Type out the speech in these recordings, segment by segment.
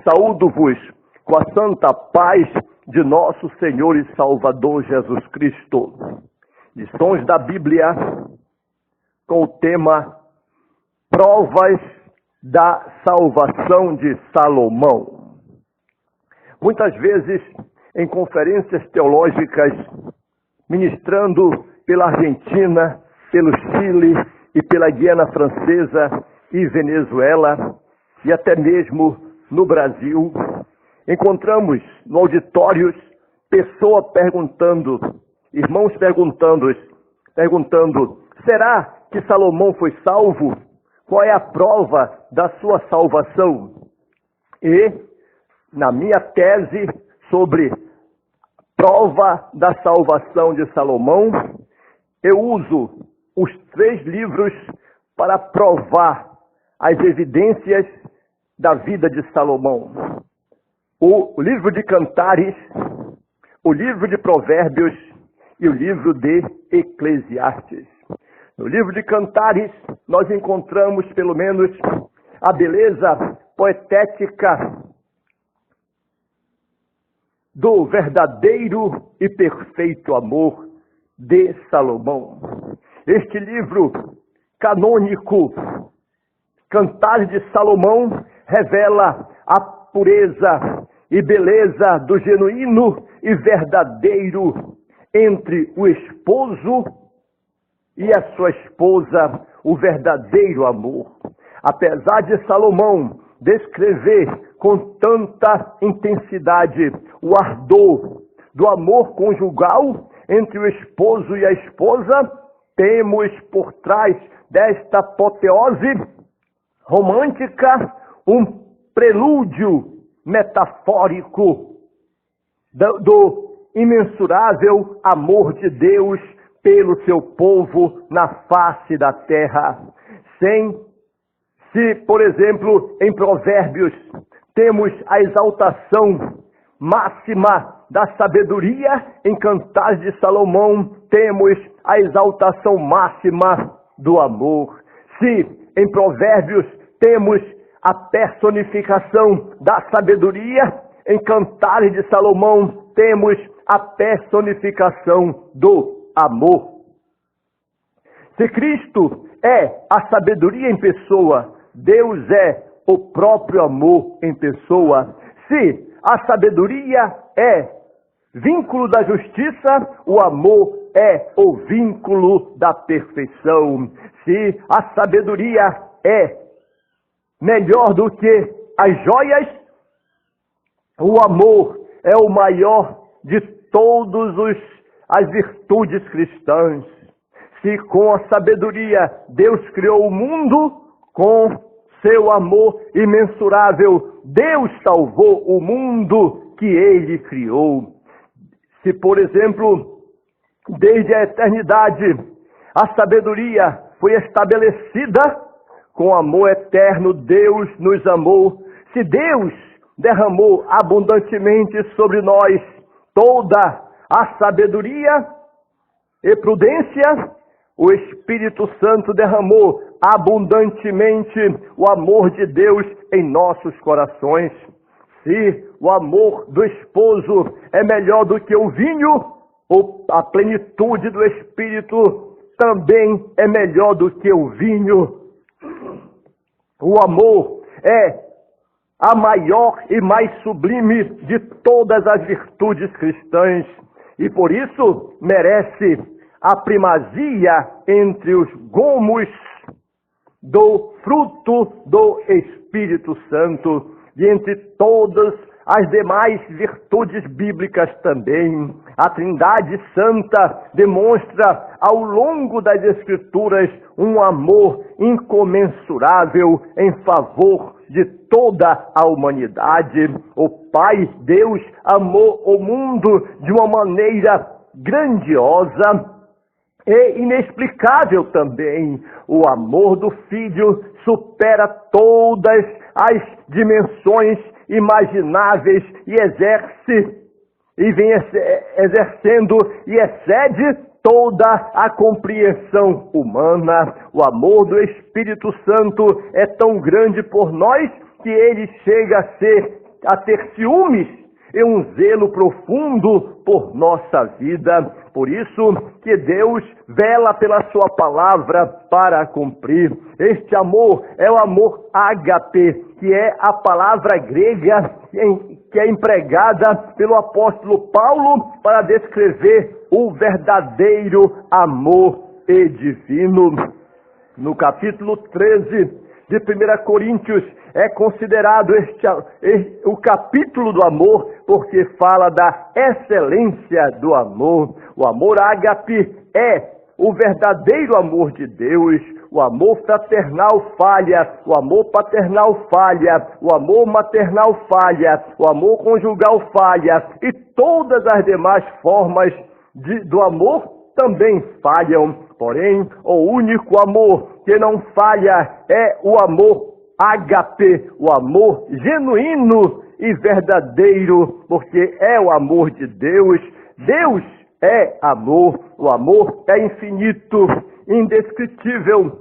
Saúdo-vos com a santa paz de nosso Senhor e Salvador Jesus Cristo. Lições da Bíblia com o tema Provas da Salvação de Salomão. Muitas vezes, em conferências teológicas, ministrando pela Argentina, pelo Chile e pela Guiana Francesa e Venezuela, e até mesmo no Brasil, encontramos no auditórios pessoas perguntando, irmãos perguntando, será que Salomão foi salvo? Qual é a prova da sua salvação? E, na minha tese sobre prova da salvação de Salomão, eu uso os 3 livros para provar as evidências da vida de Salomão. O livro de Cantares, o livro de Provérbios e o livro de Eclesiastes. No livro de Cantares, nós encontramos pelo menos a beleza poetética do verdadeiro e perfeito amor de Salomão. Este livro canônico, Cantares de Salomão, revela a pureza e beleza do genuíno e verdadeiro entre o esposo e a sua esposa, o verdadeiro amor. Apesar de Salomão descrever com tanta intensidade o ardor do amor conjugal entre o esposo e a esposa, temos por trás desta apoteose romântica um prelúdio metafórico do imensurável amor de Deus pelo seu povo na face da terra. Se, por exemplo, em Provérbios temos a exaltação máxima da sabedoria, em Cantares de Salomão temos a exaltação máxima do amor. Se em Provérbios temos a personificação da sabedoria, em Cantares de Salomão temos a personificação do amor. Se Cristo é a sabedoria em pessoa, Deus é o próprio amor em pessoa. Se a sabedoria é vínculo da justiça, o amor é o vínculo da perfeição. Se a sabedoria é melhor do que as joias, o amor é o maior de todas as virtudes cristãs. Se com a sabedoria Deus criou o mundo, com seu amor imensurável, Deus salvou o mundo que Ele criou. Se, por exemplo, desde a eternidade, a sabedoria foi estabelecida, com amor eterno Deus nos amou. Se Deus derramou abundantemente sobre nós toda a sabedoria e prudência, o Espírito Santo derramou abundantemente o amor de Deus em nossos corações. Se o amor do esposo é melhor do que o vinho, a plenitude do Espírito também é melhor do que o vinho. O amor é a maior e mais sublime de todas as virtudes cristãs e por isso merece a primazia entre os gomos do fruto do Espírito Santo e entre todas as demais virtudes bíblicas também. A Trindade Santa demonstra ao longo das Escrituras um amor incomensurável em favor de toda a humanidade. O Pai, Deus, amou o mundo de uma maneira grandiosa e inexplicável também. O amor do Filho supera todas as dimensões imagináveis e vem exercendo e excede toda a compreensão humana. O amor do Espírito Santo é tão grande por nós que ele chega a ter ciúmes e um zelo profundo por nossa vida. Por isso que Deus vela pela sua palavra para cumprir. Este amor é o amor ágape, que é a palavra grega que é empregada pelo apóstolo Paulo para descrever o verdadeiro amor e divino. No capítulo 13 de 1 Coríntios é considerado o capítulo do amor, porque fala da excelência do amor. O amor ágape é o verdadeiro amor de Deus. O amor fraternal falha, o amor paternal falha, o amor maternal falha, o amor conjugal falha, e todas as demais formas do amor também falham. Porém, o único amor que não falha é o amor ágape, o amor genuíno e verdadeiro, porque é o amor de Deus. Deus é amor, o amor é infinito, indescritível,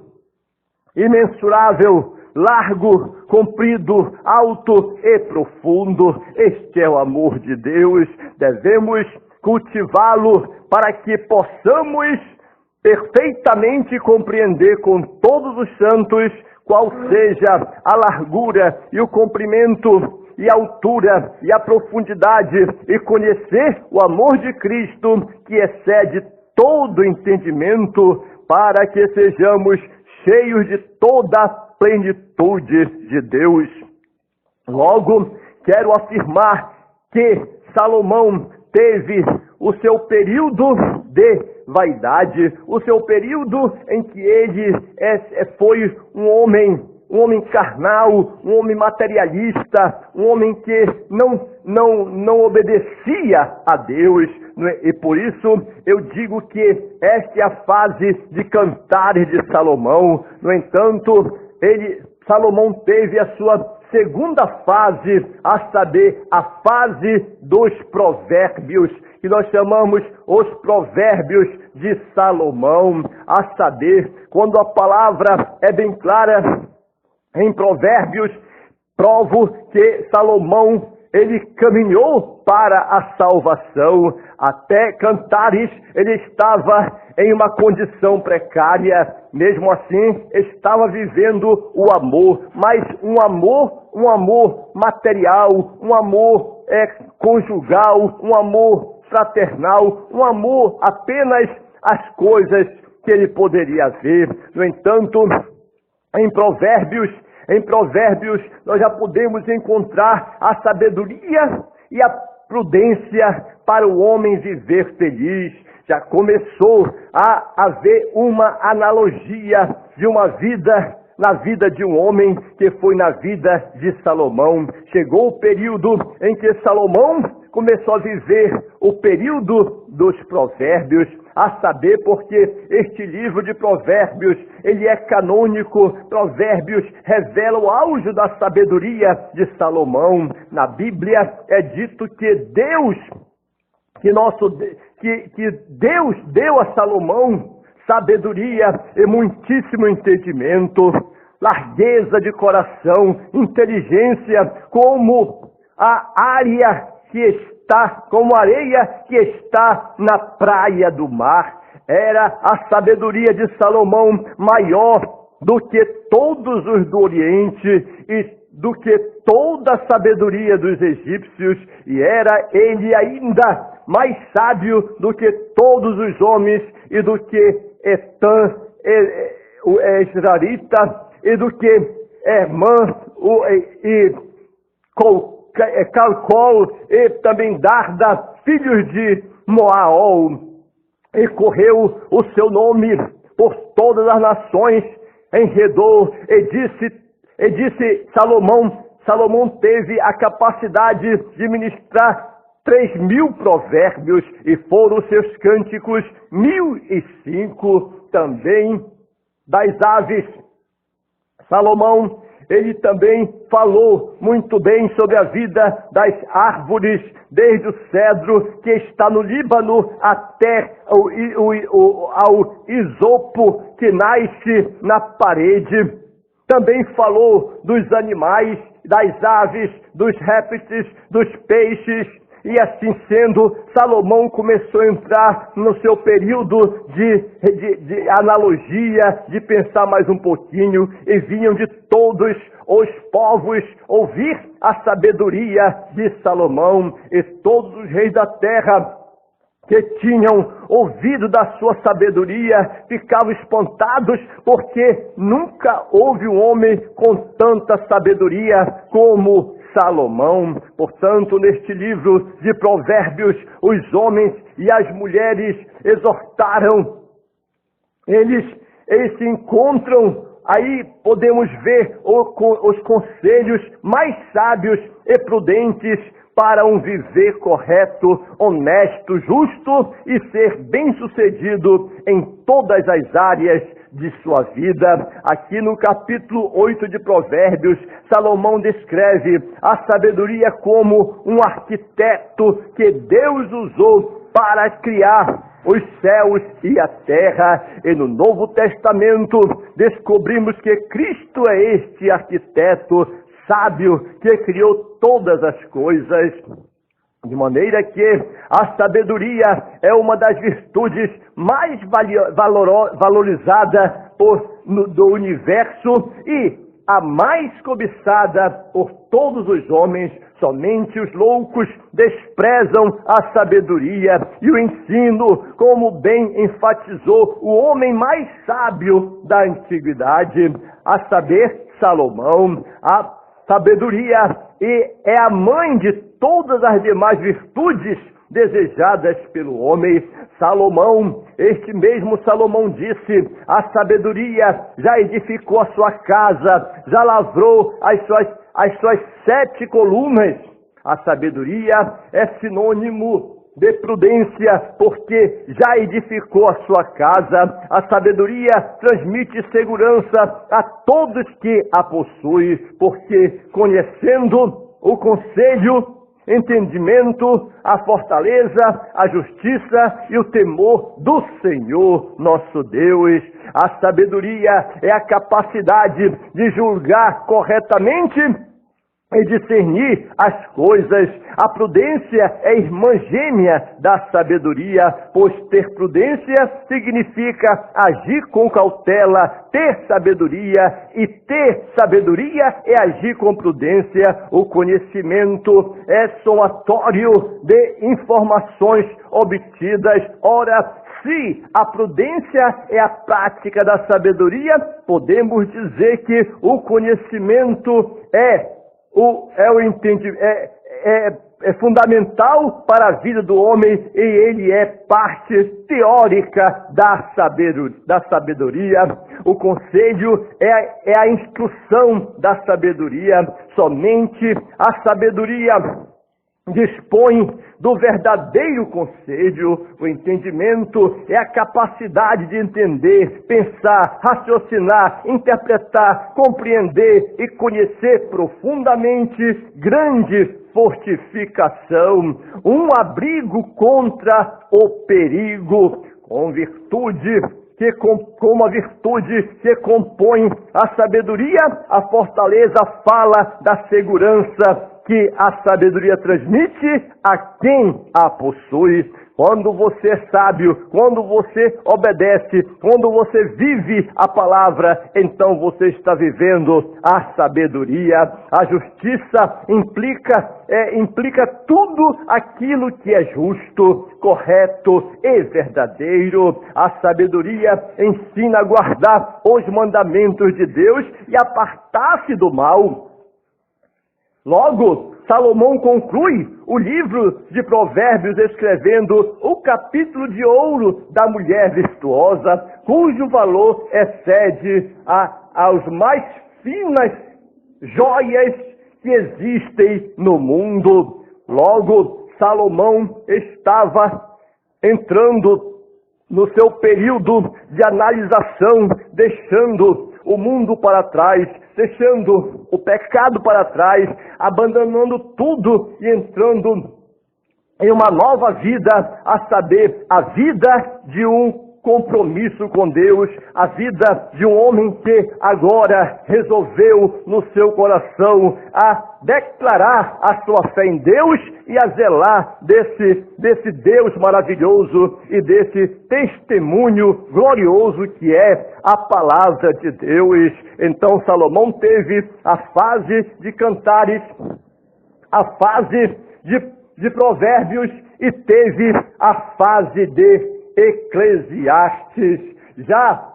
imensurável, largo, comprido, alto e profundo. Este é o amor de Deus. Devemos cultivá-lo para que possamos perfeitamente compreender com todos os santos qual seja a largura e o comprimento e a altura e a profundidade, e conhecer o amor de Cristo que excede todo entendimento, para que sejamos cheios de toda a plenitude de Deus. Logo, quero afirmar que Salomão teve o seu período de vaidade, o seu período em que ele foi um homem carnal, um homem materialista, um homem que não obedecia a Deus. E por isso eu digo que esta é a fase de Cantares de Salomão. No entanto, Salomão teve a sua segunda fase, a saber, a fase dos provérbios, que nós chamamos os provérbios de Salomão. A saber, quando a palavra é bem clara em provérbios, provo que Salomão, ele caminhou para a salvação. Até Cantares, ele estava em uma condição precária, mesmo assim estava vivendo o amor, mas um amor material, um amor conjugal, um amor fraternal, um amor apenas às coisas que ele poderia ver. No entanto, em Provérbios nós já podemos encontrar a sabedoria e a prudência para o homem viver feliz. Já começou a haver uma analogia de uma vida na vida de um homem, que foi na vida de Salomão. Chegou o período em que Salomão começou a viver o período dos provérbios, a saber, porque este livro de provérbios, ele é canônico. Provérbios revela o auge da sabedoria de Salomão. Na Bíblia é dito que Deus deu a Salomão sabedoria e muitíssimo entendimento, largueza de coração, inteligência, como a areia que está na praia do mar. Era a sabedoria de Salomão maior do que todos os do Oriente e do que toda a sabedoria dos egípcios, e era ele ainda mais sábio do que todos os homens, e do que Etã, o Israelita, e do que Hermã, e Calcol, e também Darda, filhos de Moaol. E correu o seu nome por todas as nações em redor, e disse Salomão teve a capacidade de ministrar 3.000 provérbios, e foram seus cânticos 1.005. Também das aves, Salomão, ele também falou muito bem sobre a vida das árvores, desde o cedro que está no Líbano até ao isopo que nasce na parede. também falou dos animais, das aves, dos répteis, dos peixes. E assim sendo, Salomão começou a entrar no seu período de analogia, de pensar mais um pouquinho, e vinham de todos os povos ouvir a sabedoria de Salomão, e todos os reis da terra que tinham ouvido da sua sabedoria ficavam espantados, porque nunca houve um homem com tanta sabedoria como Salomão. Portanto, neste livro de Provérbios, os homens e as mulheres exortaram, eles se encontram. Aí podemos ver os conselhos mais sábios e prudentes para um viver correto, honesto, justo e ser bem-sucedido em todas as áreas de sua vida. Aqui no capítulo 8 de Provérbios, Salomão descreve a sabedoria como um arquiteto que Deus usou para criar os céus e a terra. E no Novo Testamento descobrimos que Cristo é este arquiteto sábio que criou todas as coisas, de maneira que a sabedoria é uma das virtudes mais valorizadas do universo e a mais cobiçada por todos os homens. Somente os loucos desprezam a sabedoria e o ensino, como bem enfatizou o homem mais sábio da antiguidade, a saber, Salomão. A sabedoria é a mãe de todas as demais virtudes desejadas pelo homem. Salomão, este mesmo Salomão disse: a sabedoria já edificou a sua casa, já lavrou as suas 7 colunas. A sabedoria é sinônimo de prudência, porque já edificou a sua casa. A sabedoria transmite segurança a todos que a possuem, porque conhecendo o conselho, entendimento, a fortaleza, a justiça e o temor do Senhor nosso Deus. A sabedoria é a capacidade de julgar corretamente e discernir as coisas. A prudência é irmã gêmea da sabedoria, pois ter prudência significa agir com cautela, ter sabedoria, e ter sabedoria é agir com prudência. O conhecimento é somatório de informações obtidas. Ora, se a prudência é a prática da sabedoria, podemos dizer que o conhecimento é fundamental para a vida do homem, e ele é parte teórica da sabedoria. O conselho é a instrução da sabedoria. Somente a sabedoria dispõe do verdadeiro conselho. O entendimento é a capacidade de entender, pensar, raciocinar, interpretar, compreender e conhecer profundamente. Grande fortificação, um abrigo contra o perigo, com uma virtude que compõe a sabedoria. A fortaleza fala da segurança que a sabedoria transmite a quem a possui. Quando você é sábio, quando você obedece, quando você vive a palavra, então você está vivendo a sabedoria. A justiça implica tudo aquilo que é justo, correto e verdadeiro. A sabedoria ensina a guardar os mandamentos de Deus e apartar-se do mal. Logo, Salomão conclui o livro de Provérbios escrevendo o capítulo de ouro da mulher virtuosa, cujo valor excede aos mais finas joias que existem no mundo. Logo, Salomão estava entrando no seu período de analisação, deixando o mundo para trás, deixando o pecado para trás, abandonando tudo e entrando em uma nova vida, a saber, a vida de um compromisso com Deus, a vida de um homem que agora resolveu no seu coração a declarar a sua fé em Deus e a zelar desse Deus maravilhoso e desse testemunho glorioso que é a palavra de Deus. Então Salomão teve a fase de Cantares, a fase de Provérbios e teve a fase de Eclesiastes. Já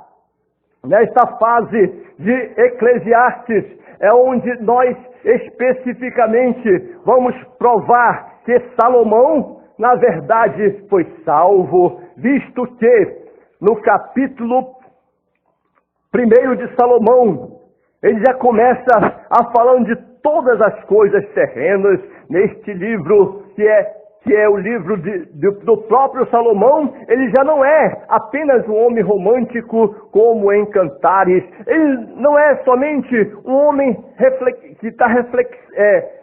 nesta fase de Eclesiastes é onde nós especificamente vamos provar que Salomão, na verdade, foi salvo, visto que no capítulo 1 de Salomão, ele já começa a falando de todas as coisas terrenas neste livro que é o livro do próprio Salomão. Ele já não é apenas um homem romântico como em Cantares. Ele não é somente um homem que está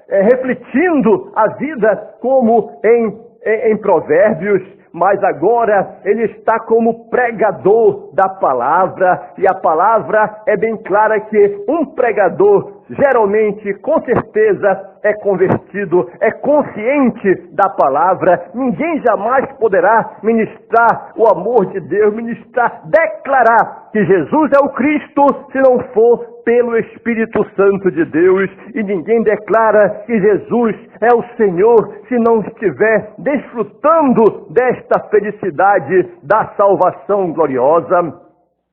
refletindo a vida como em Provérbios, mas agora ele está como pregador da palavra, e a palavra é bem clara que um pregador geralmente, com certeza, é convertido, é consciente da palavra. Ninguém jamais poderá ministrar o amor de Deus, declarar que Jesus é o Cristo, se não for pelo Espírito Santo de Deus. E ninguém declara que Jesus é o Senhor se não estiver desfrutando desta felicidade da salvação gloriosa.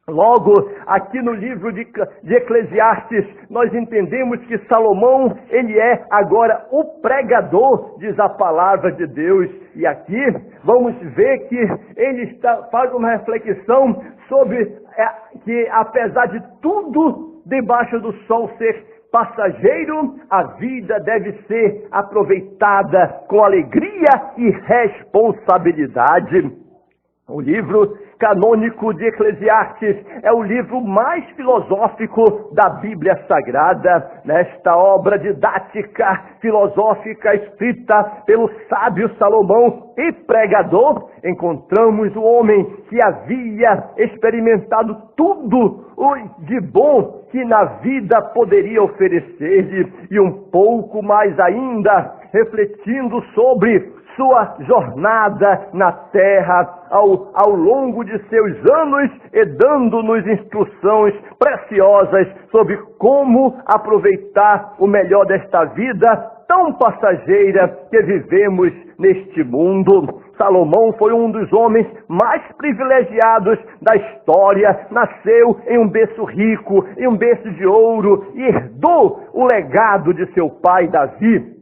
Logo, aqui no livro de Eclesiastes, nós entendemos que Salomão, ele é agora o pregador, diz a palavra de Deus. E aqui vamos ver que ele faz uma reflexão sobre que, apesar de tudo debaixo do sol ser passageiro, a vida deve ser aproveitada com alegria e responsabilidade. O livro canônico de Eclesiastes é o livro mais filosófico da Bíblia Sagrada. Nesta obra didática filosófica escrita pelo sábio Salomão e pregador, encontramos o homem que havia experimentado tudo de bom que na vida poderia oferecer-lhe e um pouco mais ainda, refletindo sobre sua jornada na terra ao longo de seus anos e dando-nos instruções preciosas sobre como aproveitar o melhor desta vida tão passageira que vivemos neste mundo. Salomão foi um dos homens mais privilegiados da história, nasceu em um berço rico, em um berço de ouro, e herdou o legado de seu pai Davi,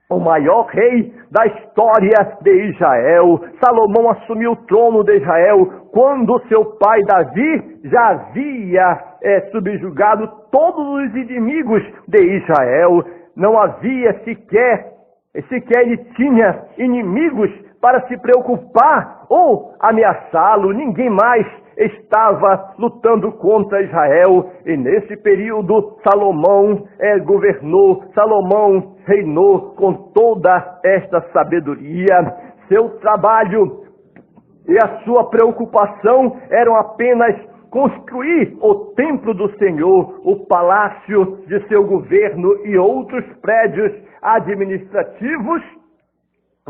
o maior rei da história de Israel. Salomão assumiu o trono de Israel quando seu pai Davi já havia subjugado todos os inimigos de Israel. Não havia sequer ele tinha inimigos para se preocupar ou ameaçá-lo. Ninguém mais estava lutando contra Israel. E nesse período Salomão governou, Salomão reinou com toda esta sabedoria. Seu trabalho e a sua preocupação eram apenas construir o templo do Senhor, o palácio de seu governo e outros prédios administrativos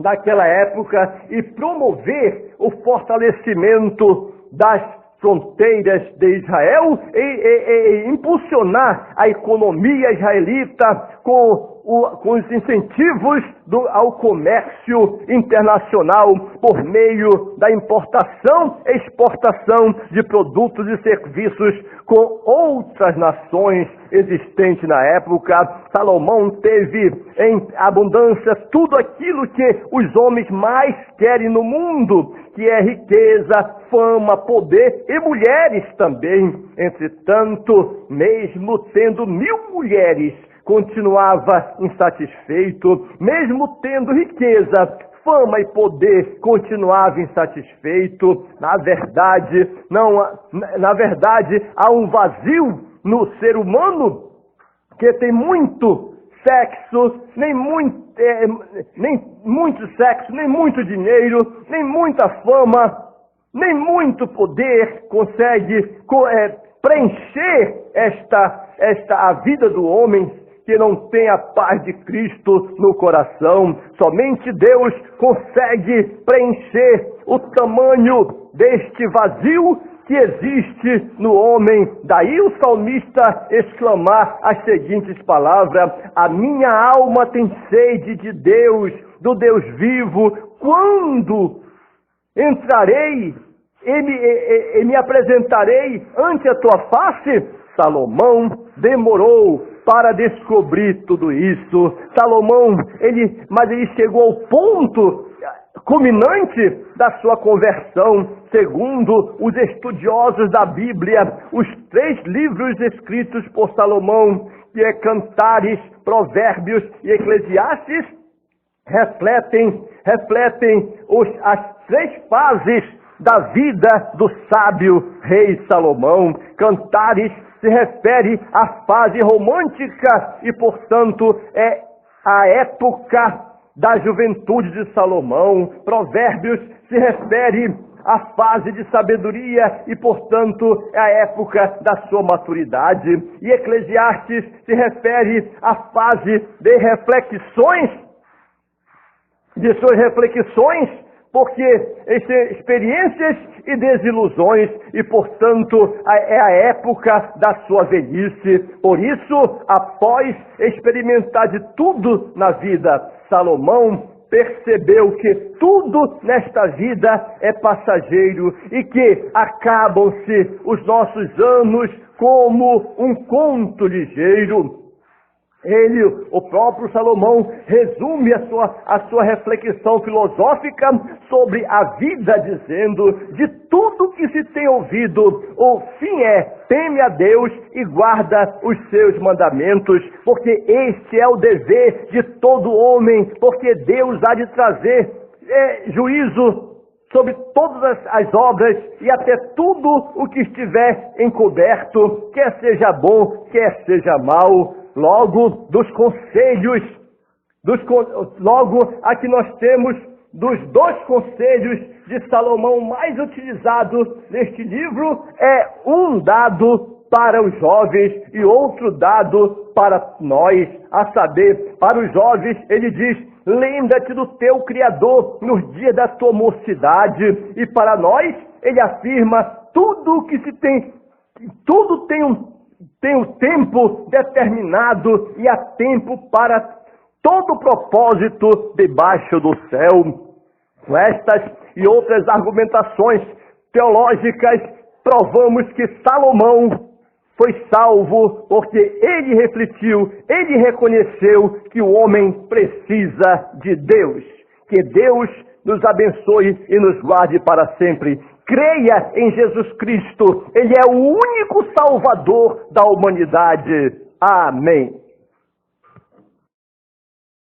daquela época e promover o fortalecimento das fronteiras de Israel e impulsionar a economia israelita com os incentivos ao comércio internacional por meio da importação e exportação de produtos e serviços com outras nações existentes na época. Salomão teve em abundância tudo aquilo que os homens mais querem no mundo, que é riqueza, fama, poder e mulheres também. Entretanto, mesmo tendo 1000 mulheres, continuava insatisfeito. Mesmo tendo riqueza, fama e poder, continuava insatisfeito. Na verdade, há um vazio no ser humano que tem muito sexo, nem muito sexo, nem muito dinheiro, nem muita fama, nem muito poder consegue preencher a vida do homem que não tem a paz de Cristo no coração. Somente Deus consegue preencher o tamanho deste vazio que existe no homem. Daí o salmista exclamar as seguintes palavras: a minha alma tem sede de Deus, do Deus vivo. Quando entrarei e me apresentarei ante a tua face? Salomão demorou para descobrir tudo isso. Salomão, mas ele chegou ao ponto culminante da sua conversão. Segundo os estudiosos da Bíblia, os 3 livros escritos por Salomão, que é Cantares, Provérbios e Eclesiastes, refletem as 3 fases da vida do sábio rei Salomão. Cantares se refere à fase romântica e, portanto, é a época da juventude de Salomão. Provérbios se refere à fase de sabedoria e, portanto, é a época da sua maturidade. E Eclesiastes se refere à fase de suas reflexões, porque experiências e desilusões, e, portanto, é a época da sua velhice. Por isso, após experimentar de tudo na vida, Salomão percebeu que tudo nesta vida é passageiro e que acabam-se os nossos anos como um conto ligeiro. O próprio Salomão, resume a sua reflexão filosófica sobre a vida, dizendo: de tudo que se tem ouvido, o fim é: teme a Deus e guarda os seus mandamentos, porque este é o dever de todo homem, porque Deus há de trazer juízo sobre todas as obras e até tudo o que estiver encoberto, quer seja bom, quer seja mal. Logo, logo aqui nós temos dos 2 conselhos de Salomão mais utilizados neste livro, é um dado para os jovens e outro dado para nós, a saber, para os jovens ele diz: lembra-te do teu Criador nos dias da tua mocidade. E para nós ele afirma: tudo que se tem, tudo tem um tempo determinado e há tempo para todo propósito debaixo do céu. Com estas e outras argumentações teológicas, provamos que Salomão foi salvo porque ele refletiu, ele reconheceu que o homem precisa de Deus. Que Deus nos abençoe e nos guarde para sempre. Creia em Jesus Cristo, Ele é o único Salvador da humanidade. Amém.